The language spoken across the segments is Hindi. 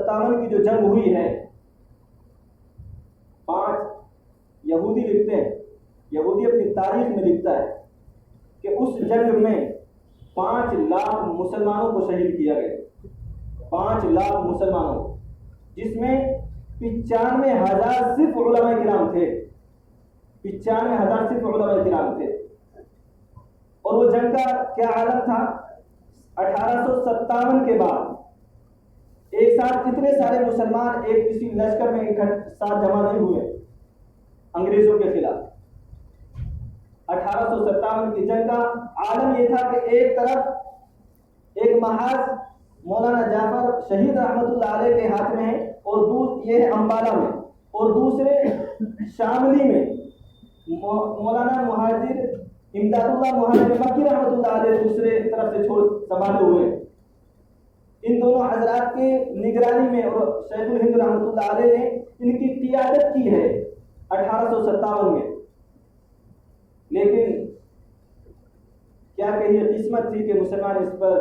1857 की जो जंग हुई है, 5 यहूदी लिखते हैं, यहूदी अपनी तारीख में लिखता है कि उस जंग में 5 लाख मुसलमानों को शहीद किया गया। 5 लाख मुसलमानों, जिसमें 95,000 सिर्फ उलमा किराम थे। 95,000 सिर्फ उलमा किराम थे। और वो जंग का क्या आलम था? 1857 के बाद एक साथ इतने सारे मुसलमान एक किसी लश्कर में साथ जमा नहीं हुए अंग्रेजों के खिलाफ। 1857 की जंग का आलम यह था कि एक तरफ एक महाज मौलाना जाफर शहीद रहमतुल्लाह अलैह के हाथ में है, और ये है अंबाला में, और दूसरे शामली में मौलाना मुहाजिर इमदादुल्लाह मुहाजिर मक्की रहमतुल्लाह अलैह दूसरे तरफ से छोड़ संभाले हुए। इन दोनों हजरात के निगरानी में और शेखुल हिंद रहमतुल्लाह अलैह ने इनकी क़ियादत की है 1857 में। लेकिन क्या कहिए, किस्मत थी कि मुसलमान इस पर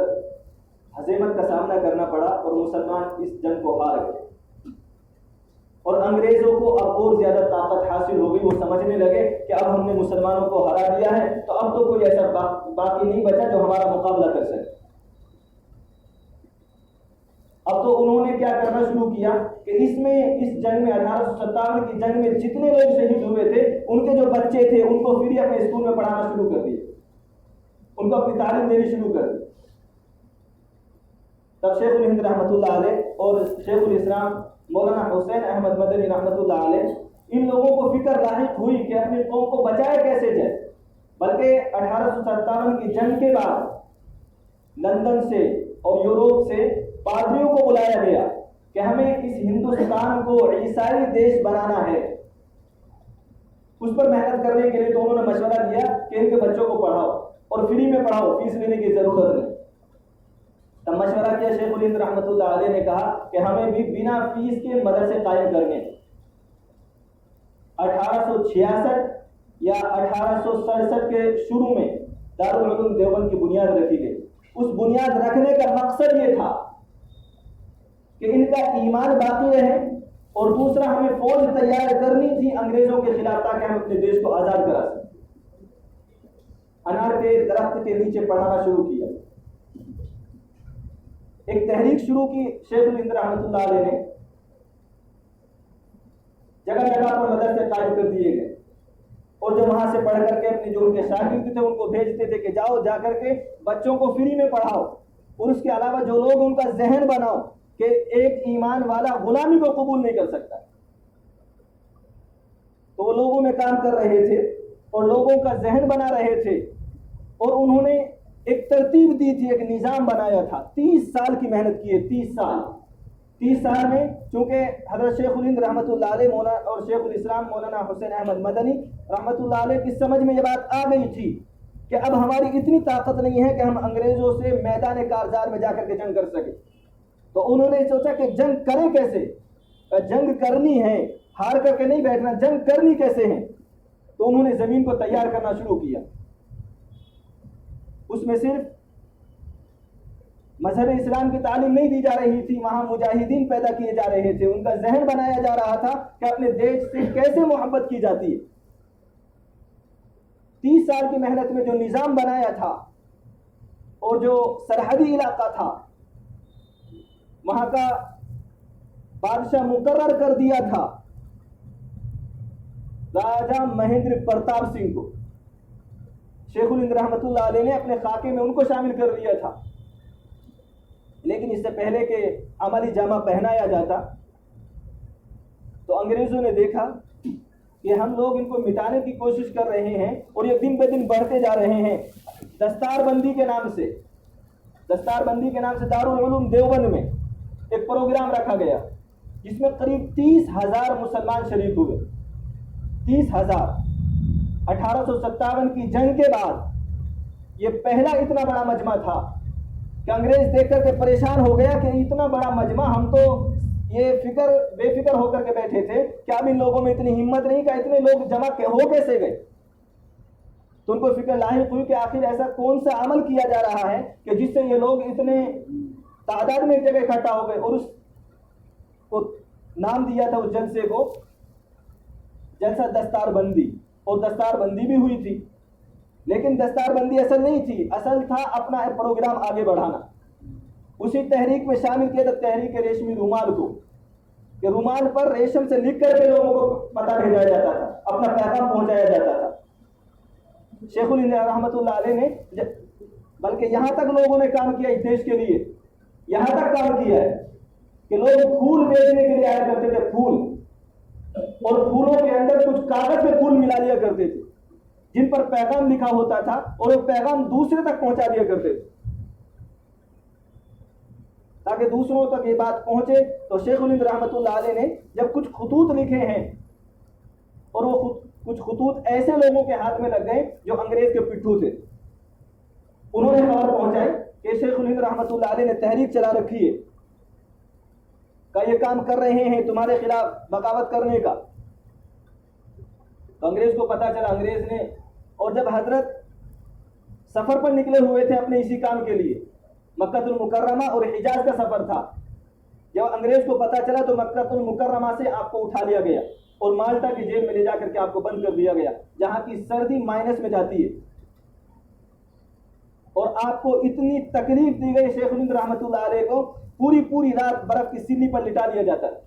हज़ीमत का सामना करना पड़ा और मुसलमान इस जंग को हार गए। और अंग्रेजों को अब और ज्यादा ताकत हासिल हो गई। वो समझने लगे कि अब हमने मुसलमानों को हरा दिया है, तो अब तो कोई ऐसा बाकी नहीं बचा जो हमारा मुकाबला कर सके। अब तो उन्होंने क्या करना शुरू किया कि इस जंग में 1857 की जंग में जितने लोग शहीद हुए थे, उनके जो बच्चे थे उनको फिर ही अपने स्कूल में पढ़ाना शुरू कर दिए, उनको अपनी तालीम देनी शुरू कर दी। तब शेखुल हिंद रहमतुल्लाह अलैह और शेखुल इस्लाम मौलाना हुसैन अहमद मदनी रहमतुल्लाह अलैह, इन लोगों को फिक्र लाहिक हुई कि अपनी कौम को बचाया कैसे जाए। बल्कि 1857 की जंग के बाद लंदन से और यूरोप से पादरियों को बुलाया गया कि हमें इस हिंदुस्तान को ईसाई देश बनाना है। उस पर मेहनत करने के लिए तो उन्होंने मशवरा दिया कि इनके बच्चों को पढ़ाओ और फ्री में पढ़ाओ, फीस लेने की जरूरत नहीं। तब मशवरा किया शेखुल हिंद रहमतुल्लाह अलैह ने कहा कि हमें भी बिना फीस के मदरसे कायम करने। 1866 या 1867 के शुरू में दारुल उलूम देवबंद की बुनियाद रखी गई। उस बुनियाद रखने का मकसद ये था कि इनका ईमान बाकी रहे, और दूसरा हमें फौज तैयार करनी थी अंग्रेजों के खिलाफ, ताकि हम अपने देश को आजाद करा सकें। अनार के दरख्त के नीचे पढ़ाना शुरू किया, एक तहरीक शुरू की शेखुल हिंद रहमतुल्लाह अलैह ने। जगह जगह पर मदरसे कायम कर दिए गए, और जब वहां से पढ़ करके अपने जो उनके शागिर्द थे उनको भेजते थे कि जाओ जा करके बच्चों को फ्री में पढ़ाओ, और उसके अलावा जो लोग उनका जहन बनाओ कि एक ईमान वाला गुलामी को कबूल नहीं कर सकता। तो वो लोगों में काम कर रहे थे और लोगों का जहन बना रहे थे, और उन्होंने एक तरतीब दी थी, एक निज़ाम बनाया था। 30 साल की मेहनत की है। 30 साल में चूंकि हज़रत शेखुल हिंद रहमतुल्लाह अलैह मौलाना और शेखुल इस्लाम मौलाना हुसैन अहमद मदनी रहमतुल्लाह अलैह की समझ में ये बात आ गई थी कि अब हमारी इतनी ताकत नहीं है कि हम अंग्रेजों से मैदान कारजार में जाकर के जंग कर सके। तो उन्होंने सोचा कि जंग करें कैसे, जंग करनी है, हार करके नहीं बैठना, जंग करनी कैसे है। तो उन्होंने जमीन को तैयार करना शुरू किया। उसमें सिर्फ मजहब इस्लाम की तालीम नहीं दी जा रही थी, वहां मुजाहिदीन पैदा किए जा रहे थे। उनका जहन बनाया जा रहा था कि अपने देश से कैसे मोहब्बत की जाती है। 30 साल की मेहनत में जो निज़ाम बनाया था और जो सरहदी इलाका था, वहां का बादशाह मुकर्रर कर दिया था राजा महेंद्र प्रताप सिंह को। शेखुल हिंद रहमतुल्लाह अलैह ने अपने खाके में उनको शामिल कर लिया था। लेकिन इससे पहले कि अमली जामा पहनाया जाता, तो अंग्रेजों ने देखा कि हम लोग इनको मिटाने की कोशिश कर रहे हैं और ये दिन ब दिन बढ़ते जा रहे हैं। दस्तारबंदी के नाम से दारुल उलूम देवबंद में एक प्रोग्राम रखा गया, जिसमें करीब 30,000 मुसलमान शरीक हुए। 30,000। 1857 की जंग के बाद ये पहला इतना बड़ा मजमा था कि अंग्रेज देख करके परेशान हो गया कि इतना बड़ा मजमा, हम तो ये बेफिक्र होकर के बैठे थे कि अब इन लोगों में इतनी हिम्मत नहीं कि इतने लोग जमा हो कैसे गए। तो उनको फिक्र लाहिक हुई कि आखिर ऐसा कौन सा अमल किया जा रहा है कि जिससे ये लोग इतने तादाद में एक जगह इकट्ठा हो गए। और उस को नाम दिया था उस जलसे को जलसा दस्तारबंदी, और दस्तारबंदी भी हुई थी, लेकिन दस्तारबंदी असल नहीं थी, असल था अपना प्रोग्राम आगे बढ़ाना। उसी तहरीक में शामिल किया था तहरीक रेशमी रुमाल को, कि रुमाल पर रेशम से लिख करके लोगों को पता भेजा जाता था, अपना पैगाम पहुंचाया जाता था। शेखुल हिंद रहमतुल्लाह अलैह ने बल्कि यहाँ तक लोगों ने काम किया इस देश के लिए, यहाँ तक काम किया है कि लोग फूल बेचने के लिए आया करते थे, फूल, और फूलों के अंदर कुछ कागज में फूल मिला लिया करते थे जिन पर पैगाम लिखा होता था, और वो पैगाम दूसरे तक पहुंचा दिया करते थे ताकि दूसरों तक ये बात पहुंचे। तो शेखुल हिंद रहमतुल्लाह अलैह ने जब कुछ खुतूत लिखे हैं, और वो कुछ खुतूत ऐसे लोगों के हाथ में लग गए जो अंग्रेज के पिट्ठू थे, उन्होंने खबर पहुंचाई कि शेखुल हिंद रहमतुल्लाह अलैह ने तहरीक चला रखी है, का ये काम कर रहे हैं तुम्हारे खिलाफ बगावत करने का। तो अंग्रेज को पता चला, अंग्रेज ने, और जब हजरत सफर पर निकले हुए थे अपने इसी काम के लिए, मक्कातुल मुकर्रमा और हिजाज का सफर था, जब अंग्रेज को पता चला तो मक्कातुल मुकर्रमा से आपको उठा लिया गया और माल्टा की जेल में ले जाकर के आपको बंद कर दिया गया, जहां की सर्दी माइनस में जाती है, और आपको इतनी तकलीफ दी गई शेखुल हिंद रहमतुल्लाह अलैह को, पूरी रात बर्फ की सिल्ली पर लिटा दिया जाता है।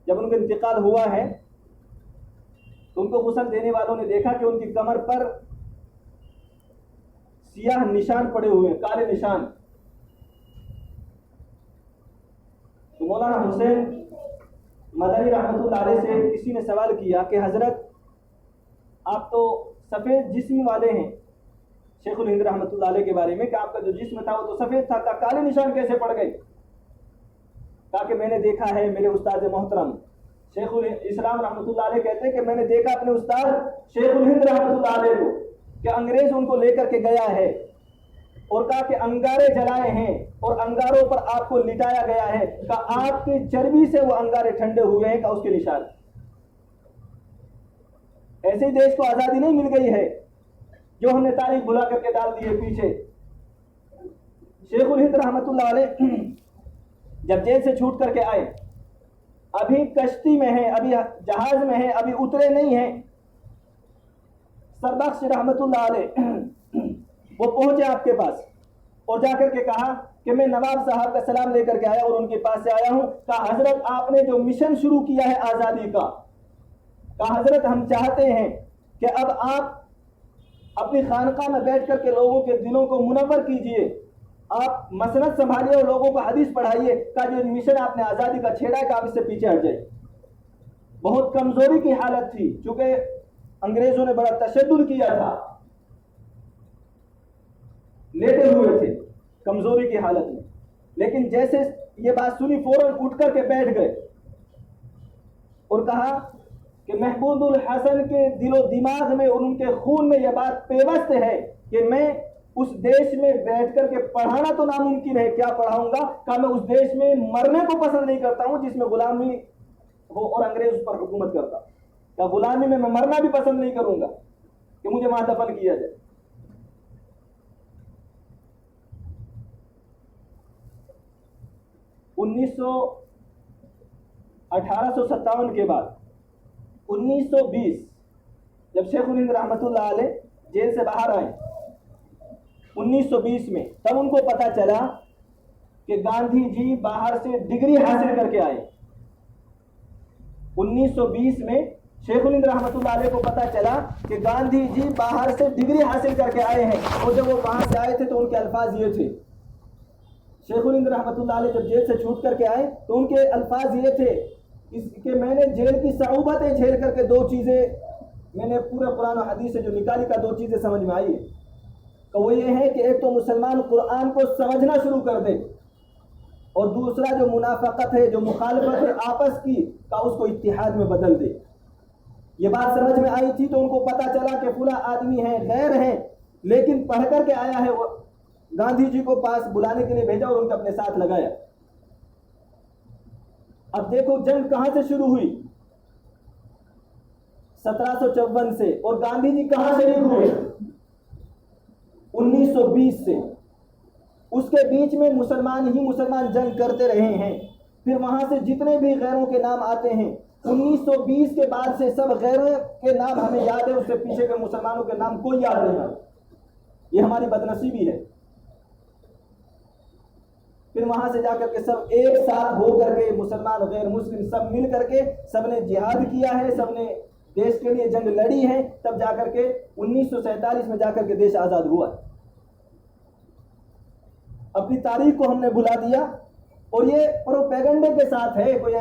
जब उनका इंतकाल हुआ है तो उनको गुस्ल देने वालों ने देखा कि उनकी कमर पर सियाह निशान पड़े हुए हैं, काले निशान। तो मौलाना हुसैन मदनी रहमतुल्लाह अलैह से किसी ने सवाल किया कि हजरत आप तो सफेद जिस्म वाले हैं, शेखुल हिंद रहमतुल्लाह अलैह के बारे में कि आपका जो जिस्म था वो तो सफेद था, का काले निशान कैसे पड़ गए? कहा कि मैंने देखा है मेरे उस्ताद मोहतरम शेखुल इस्लाम रहमतुल्लाह अलैह कहते हैं कि मैंने देखा अपने उस्ताद शेखुल हिंद रहमतुल्लाह अलैह को कि अंग्रेज उनको लेकर के गया है और कहा कि अंगारे जलाए हैं और अंगारों पर आपको लिटाया गया है, का आपकी चर्बी से वो अंगारे ठंडे हुए हैं, का उसके निशान। ऐसे ही देश को आजादी नहीं मिल गई है जो हमने तारीख भुला करके डाल दी है पीछे। शेखुल हिंद रहमतुल्लाह अलैह जब जेल से छूट करके आए, अभी कश्ती में है, अभी जहाज में है, अभी उतरे नहीं हैं। सरबख्श रहमतुल्लाह अलैह वो पहुंचे आपके पास और जाकर के कहा कि मैं नवाब साहब का सलाम लेकर के आया और उनके पास से आया हूं। कहा हजरत आपने जो मिशन शुरू किया है आजादी का, कहा हजरत हम चाहते हैं कि अब आप अपनी खानका में बैठ करके लोगों के दिलों को मुनव्वर कीजिए, आप मसनद संभालिए और लोगों को हदीस पढ़ाइए, का जो मिशन आपने आजादी का छेड़ा है, आप इससे पीछे हट जाए। बहुत कमजोरी की हालत थी, चूंकि अंग्रेजों ने बड़ा तशद्दुद किया था, लेटे हुए थे कमजोरी की हालत में। लेकिन जैसे ये बात सुनी फौरन उठ करके बैठ गए और कहा कि महबूबुल हसन के दिलो दिमाग में और उनके खून में यह बात पेवस्त है कि मैं उस देश में बैठ करके पढ़ाना तो नामुमकिन है, क्या पढ़ाऊंगा? कहा मैं उस देश में मरने को पसंद नहीं करता हूं जिसमें गुलामी हो और अंग्रेज उस पर हुकूमत करता। क्या गुलामी में मैं मरना भी पसंद नहीं करूंगा कि मुझे वहां दफन किया जाए। उन्नीस 1857 के बाद 1920 जब शेखुल हिंद रहमतुल्लाह अलैह जेल से बाहर आए 1920 में, तब उनको पता चला कि गांधी जी बाहर से डिग्री हासिल करके आए। 1920 में शेखुल हिंद रहमतुल्लाह अलैह को पता चला कि गांधी जी बाहर से डिग्री हासिल करके आए हैं। और जब वो वहां से आए थे तो उनके अल्फाज ये थे, शेखुल हिंद रहमतुल्लाह अलैह जब जेल से छूट करके आए तो उनके अल्फाज ये थे कि मैंने जेल की सऊबतें झेल करके दो चीज़ें, मैंने पूरा कुरान और हदीस से जो निकाली का दो चीज़ें समझ में आई है। तो वो ये है कि एक तो मुसलमान कुरान को समझना शुरू कर दे, और दूसरा जो मुनाफकत है, जो मुखालफत है आपस की, का उसको इत्तिहाद में बदल दे। ये बात समझ में आई थी तो उनको पता चला कि फुला आदमी है, गैर है, लेकिन पढ़ करके आया है। वो गांधी जी को पास बुलाने के लिए भेजा और उनके अपने साथ लगाया। अब देखो जंग कहां से शुरू हुई, 1754 से, और गांधी जी कहां शरीक हुए, 1920 से। उसके बीच में मुसलमान ही मुसलमान जंग करते रहे हैं। फिर वहां से जितने भी गैरों के नाम आते हैं 1920 के बाद से सब गैरों के नाम हमें याद है, उससे पीछे के मुसलमानों के नाम कोई याद नहीं है। ये हमारी बदनसीबी है। फिर वहां से जाकर के सब एक साथ हो करके मुसलमान गैर मुस्लिम सब मिल करके सबने जिहाद किया है, सबने देश के लिए जंग लड़ी है, तब जाकर के 1947 में जाकर के देश आजाद हुआ। अपनी तारीख को हमने भुला दिया और ये प्रोपेगेंडे के साथ है। कोई